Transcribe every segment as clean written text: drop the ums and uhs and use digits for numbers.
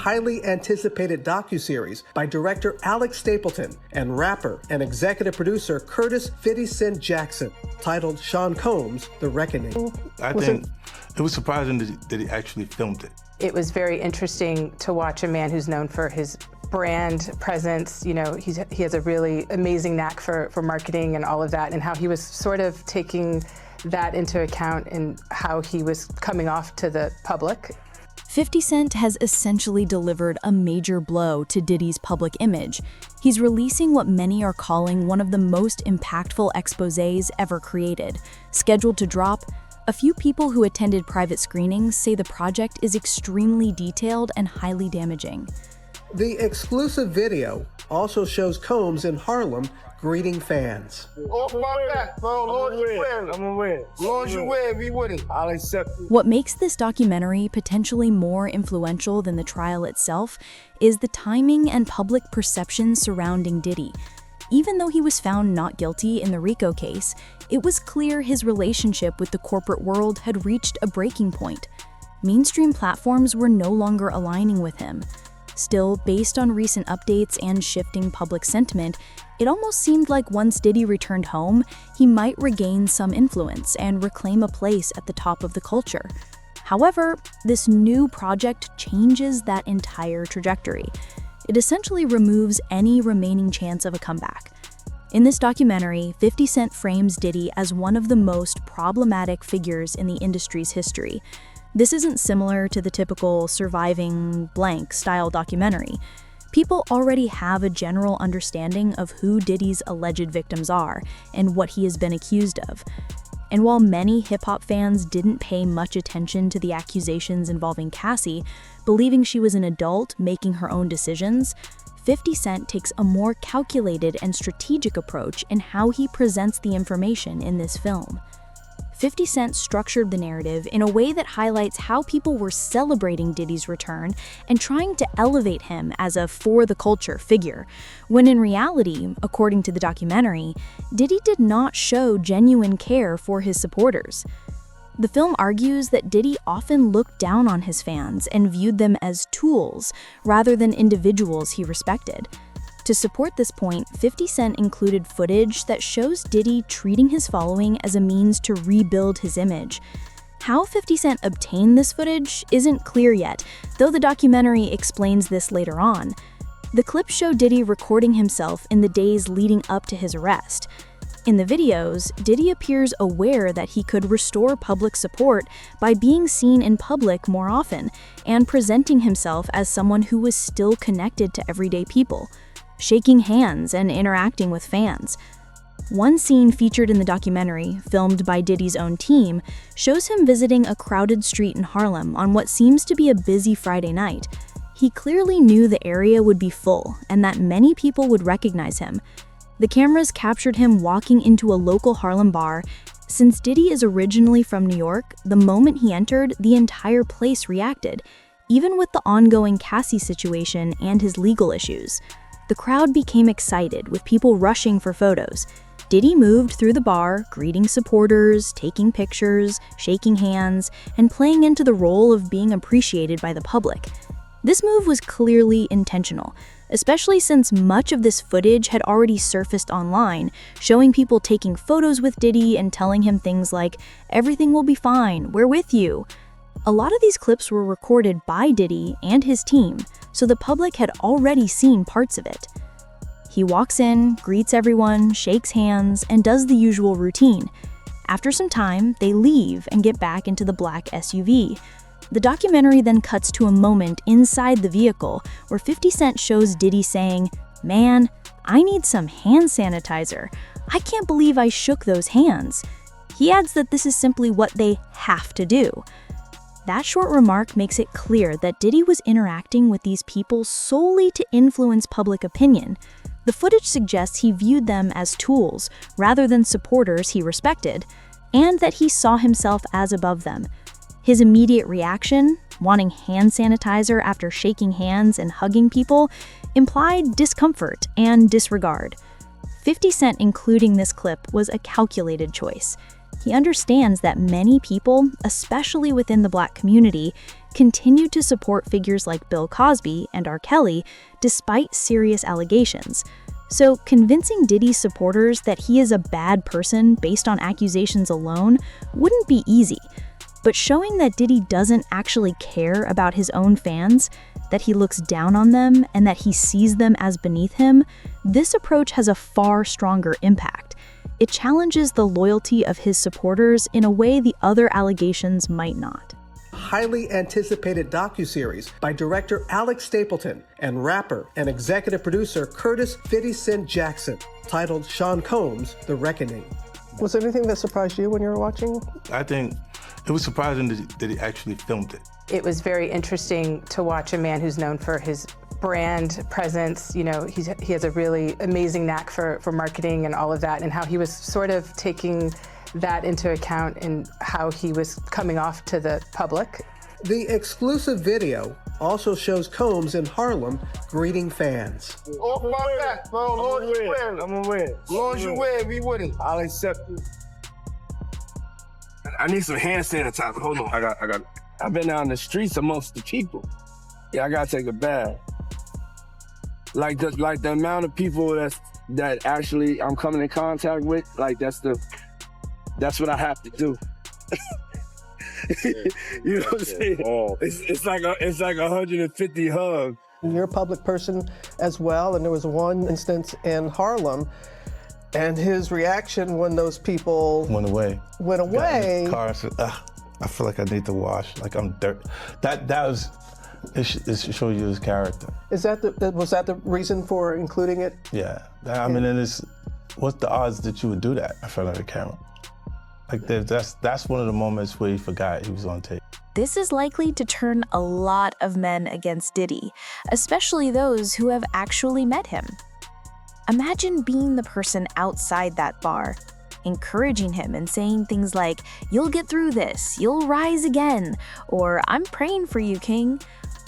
highly anticipated docuseries by director Alex Stapleton and rapper and executive producer Curtis 50 Cent Jackson, titled Sean Combs: The Reckoning. I think it was surprising that he actually filmed it. It was very interesting to watch a man who's known for his brand presence. You know, he has a really amazing knack for marketing and all of that, and how he was sort of taking that into account in how he was coming off to the public. 50 Cent has essentially delivered a major blow to Diddy's public image. He's releasing what many are calling one of the most impactful exposés ever created. Scheduled to drop, a few people who attended private screenings say the project is extremely detailed and highly damaging. The exclusive video also shows Combs in Harlem greeting fans. Off my back, bro. Lord, you win. I'm gonna win. Lord, you win. We winning. I'll accept it. What makes this documentary potentially more influential than the trial itself is the timing and public perception surrounding Diddy. Even though he was found not guilty in the RICO case, it was clear his relationship with the corporate world had reached a breaking point. Mainstream platforms were no longer aligning with him. Still, based on recent updates and shifting public sentiment, it almost seemed like once Diddy returned home, he might regain some influence and reclaim a place at the top of the culture. However, this new project changes that entire trajectory. It essentially removes any remaining chance of a comeback. In this documentary, 50 Cent frames Diddy as one of the most problematic figures in the industry's history. This isn't similar to the typical surviving blank style documentary. People already have a general understanding of who Diddy's alleged victims are and what he has been accused of. And while many hip-hop fans didn't pay much attention to the accusations involving Cassie, believing she was an adult making her own decisions, 50 Cent takes a more calculated and strategic approach in how he presents the information in this film. 50 Cent structured the narrative in a way that highlights how people were celebrating Diddy's return and trying to elevate him as a for-the-culture figure, when in reality, according to the documentary, Diddy did not show genuine care for his supporters. The film argues that Diddy often looked down on his fans and viewed them as tools rather than individuals he respected. To support this point, 50 Cent included footage that shows Diddy treating his following as a means to rebuild his image. How 50 Cent obtained this footage isn't clear yet, though the documentary explains this later on. The clips show Diddy recording himself in the days leading up to his arrest. In the videos, Diddy appears aware that he could restore public support by being seen in public more often and presenting himself as someone who was still connected to everyday people, shaking hands and interacting with fans. One scene featured in the documentary, filmed by Diddy's own team, shows him visiting a crowded street in Harlem on what seems to be a busy Friday night. He clearly knew the area would be full and that many people would recognize him. The cameras captured him walking into a local Harlem bar. Since Diddy is originally from New York, the moment he entered, the entire place reacted, even with the ongoing Cassie situation and his legal issues. The crowd became excited, with people rushing for photos. Diddy moved through the bar, greeting supporters, taking pictures, shaking hands, and playing into the role of being appreciated by the public. This move was clearly intentional, especially since much of this footage had already surfaced online, showing people taking photos with Diddy and telling him things like, "Everything will be fine, we're with you." A lot of these clips were recorded by Diddy and his team, so the public had already seen parts of it. He walks in, greets everyone, shakes hands, and does the usual routine. After some time, they leave and get back into the black SUV. The documentary then cuts to a moment inside the vehicle where 50 Cent shows Diddy saying, "Man, I need some hand sanitizer. I can't believe I shook those hands." He adds that this is simply what they have to do. That short remark makes it clear that Diddy was interacting with these people solely to influence public opinion. The footage suggests he viewed them as tools rather than supporters he respected, and that he saw himself as above them. His immediate reaction, wanting hand sanitizer after shaking hands and hugging people, implied discomfort and disregard. 50 Cent including this clip was a calculated choice. He understands that many people, especially within the Black community, continued to support figures like Bill Cosby and R. Kelly despite serious allegations. So convincing Diddy's supporters that he is a bad person based on accusations alone wouldn't be easy. But showing that Diddy doesn't actually care about his own fans, that he looks down on them, and that he sees them as beneath him, this approach has a far stronger impact. It challenges the loyalty of his supporters in a way the other allegations might not. Highly anticipated docuseries by director Alex Stapleton and rapper and executive producer Curtis 50 Cent Jackson, titled Sean Combs, The Reckoning. Was there anything that surprised you when you were watching? I think it was surprising that he actually filmed it. It was very interesting to watch a man who's known for his brand presence. You know, he has a really amazing knack for marketing and all of that, and how he was sort of taking that into account in how he was coming off to the public. The exclusive video also shows Combs in Harlem greeting fans. Off my back, bro. Long as you win, I'm gonna win. As long as you win, we winning. I'll accept you. I need some hand sanitizer. Hold on. I got. I've been out in the streets amongst the people. Yeah, I gotta take a bath. Like the amount of people that actually I'm coming in contact with, like that's what I have to do. You know what I'm saying? Oh. It's like 150 hugs. You're a public person as well, and there was one instance in Harlem, and his reaction when those people Went away. Got in his car and said, I feel like I need to wash, like I'm dirt. It should show you his character. was that the reason for including it? Yeah, I mean, what's the odds that you would do that in front of the camera? Like that's one of the moments where he forgot he was on tape. This is likely to turn a lot of men against Diddy, especially those who have actually met him. Imagine being the person outside that bar, encouraging him and saying things like, "You'll get through this, you'll rise again," or "I'm praying for you, King,"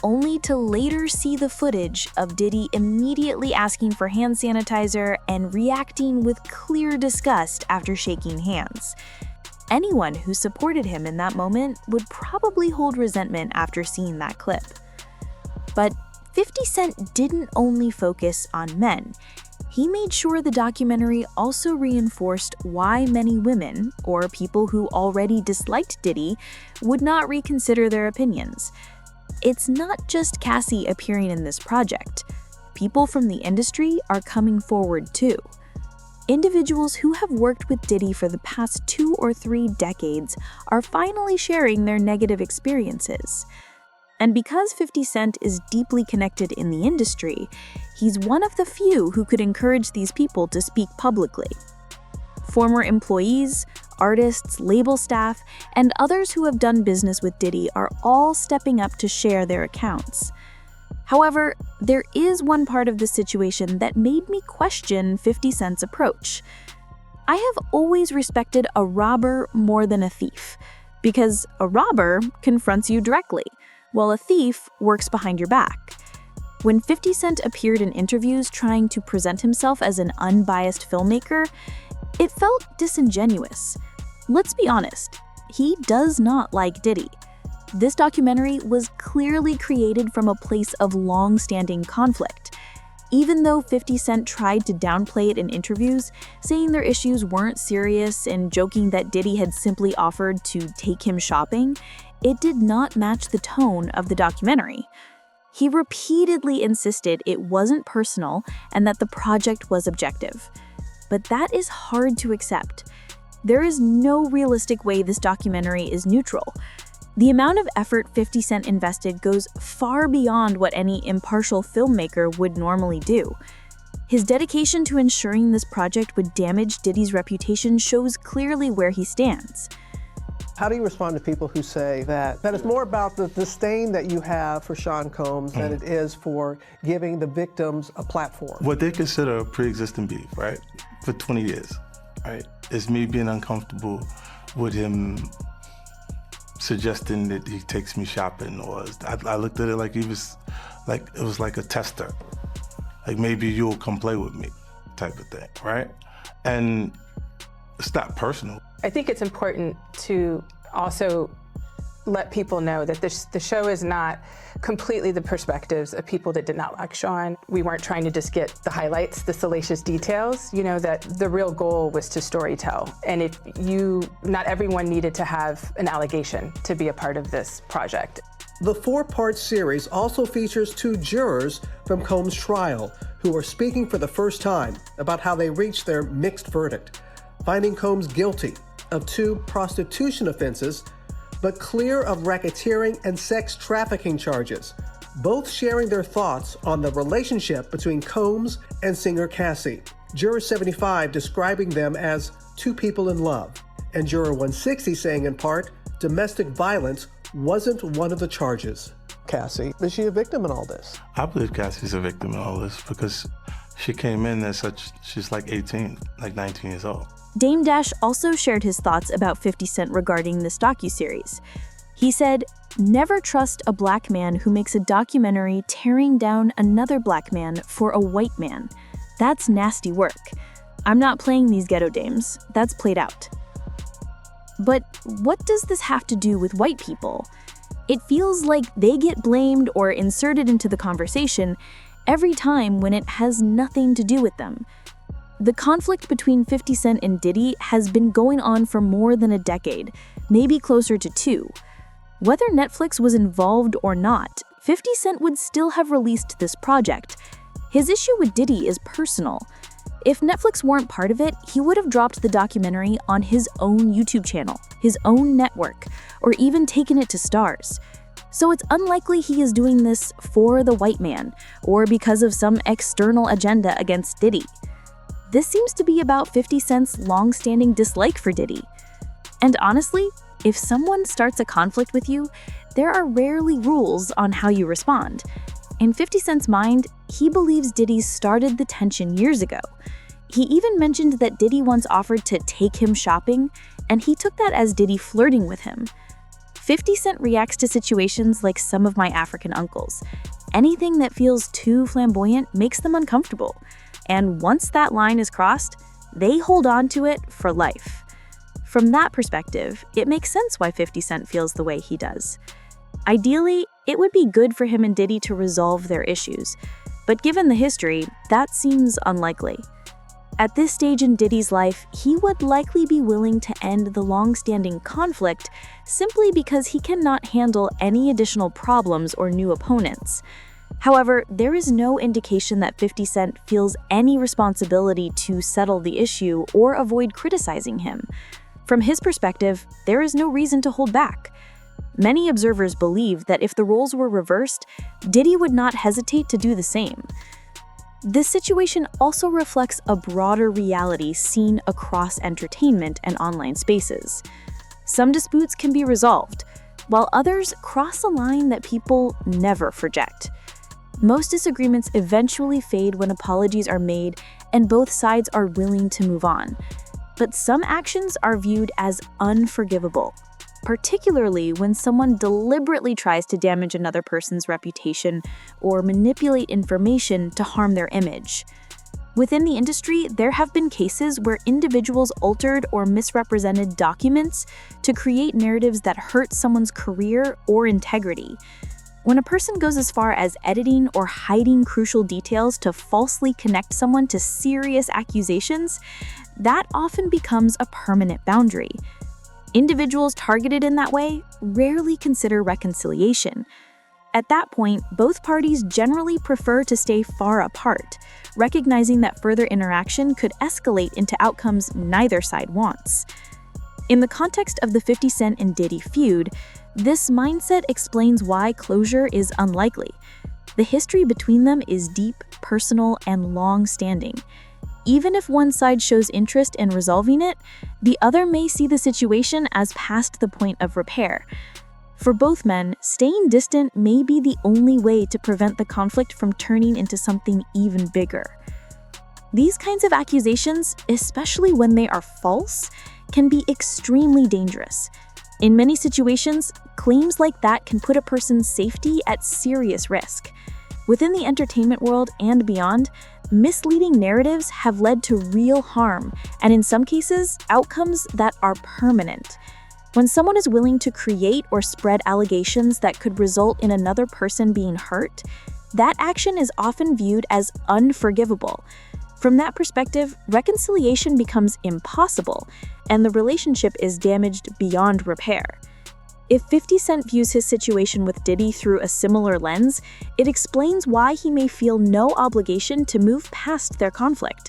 only to later see the footage of Diddy immediately asking for hand sanitizer and reacting with clear disgust after shaking hands. Anyone who supported him in that moment would probably hold resentment after seeing that clip. But 50 Cent didn't only focus on men. He made sure the documentary also reinforced why many women, or people who already disliked Diddy, would not reconsider their opinions. It's not just Cassie appearing in this project. People from the industry are coming forward too. Individuals who have worked with Diddy for the past 2 or 3 decades are finally sharing their negative experiences. And because 50 Cent is deeply connected in the industry, he's one of the few who could encourage these people to speak publicly. Former employees, artists, label staff, and others who have done business with Diddy are all stepping up to share their accounts. However, there is one part of this situation that made me question 50 Cent's approach. I have always respected a robber more than a thief, because a robber confronts you directly, while a thief works behind your back. When 50 Cent appeared in interviews trying to present himself as an unbiased filmmaker, it felt disingenuous. Let's be honest, he does not like Diddy. This documentary was clearly created from a place of long-standing conflict. Even though 50 Cent tried to downplay it in interviews, saying their issues weren't serious and joking that Diddy had simply offered to take him shopping, it did not match the tone of the documentary. He repeatedly insisted it wasn't personal and that the project was objective. But that is hard to accept. There is no realistic way this documentary is neutral. The amount of effort 50 Cent invested goes far beyond what any impartial filmmaker would normally do. His dedication to ensuring this project would damage Diddy's reputation shows clearly where he stands. How do you respond to people who say that it's more about the disdain that you have for Sean Combs than it is for giving the victims a platform? What they consider a pre-existing beef, right, for 20 years, right, is me being uncomfortable with him suggesting that he takes me shopping, or I looked at it like it was like a tester, like maybe you'll come play with me, type of thing, right? And it's not personal. I think it's important to also let people know that the show is not completely the perspectives of people that did not like Sean. We weren't trying to just get the highlights, the salacious details, you know, that the real goal was to storytell. And not everyone needed to have an allegation to be a part of this project. The 4-part series also features 2 jurors from Combs' trial who are speaking for the first time about how they reached their mixed verdict, finding Combs guilty of 2 prostitution offenses, but clear of racketeering and sex trafficking charges, both sharing their thoughts on the relationship between Combs and singer Cassie. Juror 75 describing them as 2 people in love, and Juror 160 saying in part, domestic violence wasn't one of the charges. Cassie, is she a victim in all this? I believe Cassie's a victim in all this because she came in as she's like 18, like 19 years old. Dame Dash also shared his thoughts about 50 Cent regarding this docuseries. He said, "Never trust a black man who makes a documentary tearing down another black man for a white man. That's nasty work. I'm not playing these ghetto dames. That's played out." But what does this have to do with white people? It feels like they get blamed or inserted into the conversation every time when it has nothing to do with them. The conflict between 50 Cent and Diddy has been going on for more than a decade, maybe closer to 2. Whether Netflix was involved or not, 50 Cent would still have released this project. His issue with Diddy is personal. If Netflix weren't part of it, he would have dropped the documentary on his own YouTube channel, his own network, or even taken it to Stars. So it's unlikely he is doing this for the white man, or because of some external agenda against Diddy. This seems to be about 50 Cent's long-standing dislike for Diddy. And honestly, if someone starts a conflict with you, there are rarely rules on how you respond. In 50 Cent's mind, he believes Diddy started the tension years ago. He even mentioned that Diddy once offered to take him shopping, and he took that as Diddy flirting with him. 50 Cent reacts to situations like some of my African uncles. Anything that feels too flamboyant makes them uncomfortable. And once that line is crossed, they hold on to it for life. From that perspective, it makes sense why 50 Cent feels the way he does. Ideally, it would be good for him and Diddy to resolve their issues, but given the history, that seems unlikely. At this stage in Diddy's life, he would likely be willing to end the long-standing conflict simply because he cannot handle any additional problems or new opponents. However, there is no indication that 50 Cent feels any responsibility to settle the issue or avoid criticizing him. From his perspective, there is no reason to hold back. Many observers believe that if the roles were reversed, Diddy would not hesitate to do the same. This situation also reflects a broader reality seen across entertainment and online spaces. Some disputes can be resolved, while others cross a line that people never forget. Most disagreements eventually fade when apologies are made and both sides are willing to move on. But some actions are viewed as unforgivable, particularly when someone deliberately tries to damage another person's reputation or manipulate information to harm their image. Within the industry, there have been cases where individuals altered or misrepresented documents to create narratives that hurt someone's career or integrity. When a person goes as far as editing or hiding crucial details to falsely connect someone to serious accusations, that often becomes a permanent boundary. Individuals targeted in that way rarely consider reconciliation. At that point, both parties generally prefer to stay far apart, recognizing that further interaction could escalate into outcomes neither side wants. In the context of the 50 Cent and Diddy feud, this mindset explains why closure is unlikely. The history between them is deep, personal, and long-standing. Even if one side shows interest in resolving it, the other may see the situation as past the point of repair. For both men, staying distant may be the only way to prevent the conflict from turning into something even bigger. These kinds of accusations, especially when they are false, can be extremely dangerous. In many situations, claims like that can put a person's safety at serious risk. Within the entertainment world and beyond, misleading narratives have led to real harm, and in some cases, outcomes that are permanent. When someone is willing to create or spread allegations that could result in another person being hurt, that action is often viewed as unforgivable. From that perspective, reconciliation becomes impossible, and the relationship is damaged beyond repair. If 50 Cent views his situation with Diddy through a similar lens, it explains why he may feel no obligation to move past their conflict.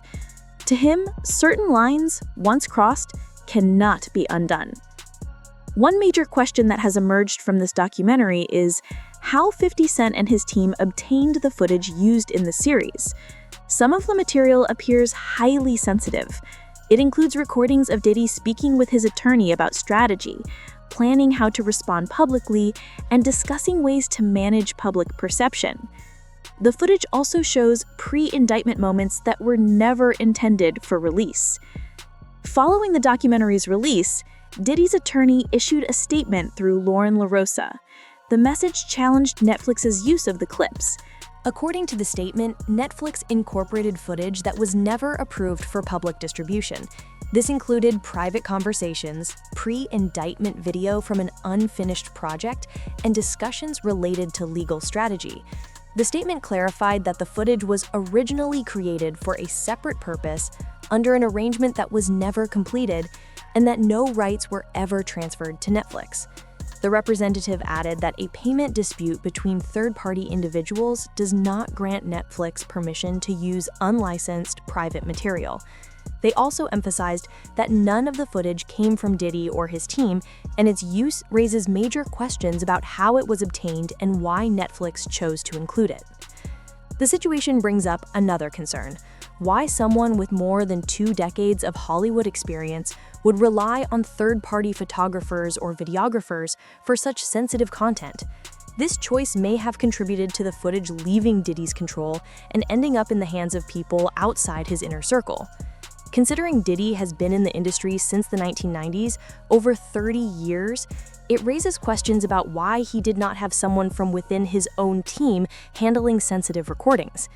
To him, certain lines, once crossed, cannot be undone. One major question that has emerged from this documentary is how 50 Cent and his team obtained the footage used in the series. Some of the material appears highly sensitive. It includes recordings of Diddy speaking with his attorney about strategy, planning how to respond publicly, and discussing ways to manage public perception. The footage also shows pre-indictment moments that were never intended for release. Following the documentary's release, Diddy's attorney issued a statement through Lauren LaRosa. The message challenged Netflix's use of the clips. According to the statement, Netflix incorporated footage that was never approved for public distribution. This included private conversations, pre-indictment video from an unfinished project, and discussions related to legal strategy. The statement clarified that the footage was originally created for a separate purpose under an arrangement that was never completed, and that no rights were ever transferred to Netflix. The representative added that a payment dispute between third-party individuals does not grant Netflix permission to use unlicensed private material. They also emphasized that none of the footage came from Diddy or his team, and its use raises major questions about how it was obtained and why Netflix chose to include it. The situation brings up another concern: why someone with more than 2 decades of Hollywood experience would rely on third-party photographers or videographers for such sensitive content. This choice may have contributed to the footage leaving Diddy's control and ending up in the hands of people outside his inner circle. Considering Diddy has been in the industry since the 1990s, over 30 years, it raises questions about why he did not have someone from within his own team handling sensitive recordings.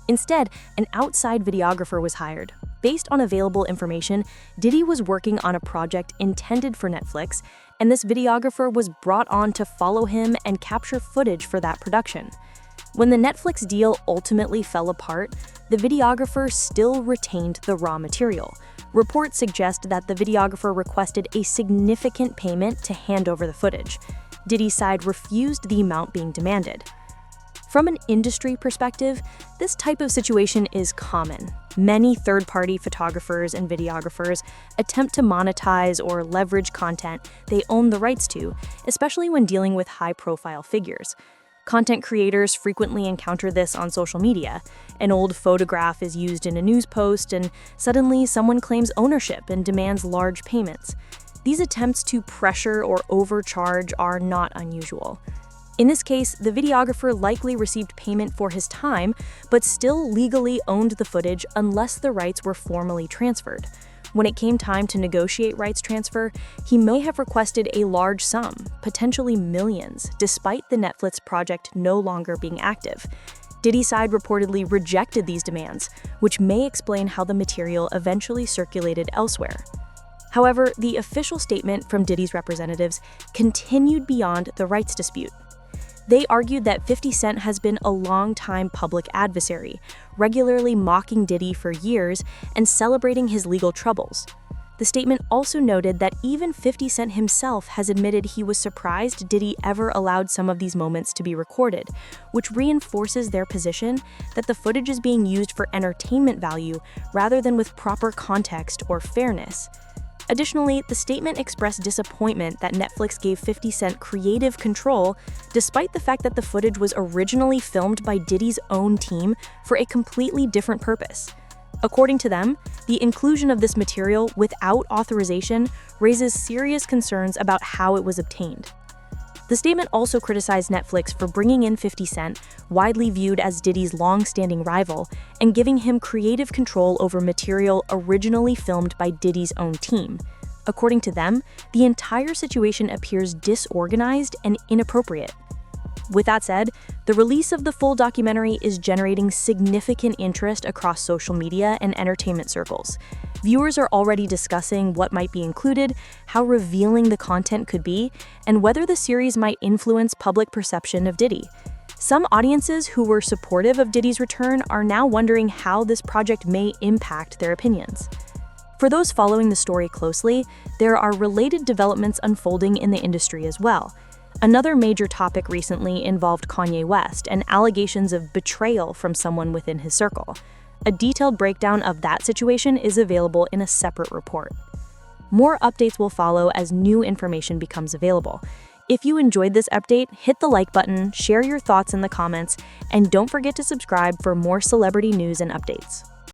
Instead, an outside videographer was hired. Based on available information, Diddy was working on a project intended for Netflix, and this videographer was brought on to follow him and capture footage for that production. When the Netflix deal ultimately fell apart, the videographer still retained the raw material. Reports suggest that the videographer requested a significant payment to hand over the footage. Diddy's side refused the amount being demanded. From an industry perspective, this type of situation is common. Many third-party photographers and videographers attempt to monetize or leverage content they own the rights to, especially when dealing with high-profile figures. Content creators frequently encounter this on social media. An old photograph is used in a news post, and suddenly someone claims ownership and demands large payments. These attempts to pressure or overcharge are not unusual. In this case, the videographer likely received payment for his time, but still legally owned the footage unless the rights were formally transferred. When it came time to negotiate rights transfer, he may have requested a large sum, potentially millions, despite the Netflix project no longer being active. Diddy's side reportedly rejected these demands, which may explain how the material eventually circulated elsewhere. However, the official statement from Diddy's representatives continued beyond the rights dispute. They argued that 50 Cent has been a long-time public adversary, regularly mocking Diddy for years and celebrating his legal troubles. The statement also noted that even 50 Cent himself has admitted he was surprised Diddy ever allowed some of these moments to be recorded, which reinforces their position that the footage is being used for entertainment value rather than with proper context or fairness. Additionally, the statement expressed disappointment that Netflix gave 50 Cent creative control, despite the fact that the footage was originally filmed by Diddy's own team for a completely different purpose. According to them, the inclusion of this material without authorization raises serious concerns about how it was obtained. The statement also criticized Netflix for bringing in 50 Cent, widely viewed as Diddy's long-standing rival, and giving him creative control over material originally filmed by Diddy's own team. According to them, the entire situation appears disorganized and inappropriate. With that said, the release of the full documentary is generating significant interest across social media and entertainment circles. Viewers are already discussing what might be included, how revealing the content could be, and whether the series might influence public perception of Diddy. Some audiences who were supportive of Diddy's return are now wondering how this project may impact their opinions. For those following the story closely, there are related developments unfolding in the industry as well. Another major topic recently involved Kanye West and allegations of betrayal from someone within his circle. A detailed breakdown of that situation is available in a separate report. More updates will follow as new information becomes available. If you enjoyed this update, hit the like button, share your thoughts in the comments, and don't forget to subscribe for more celebrity news and updates.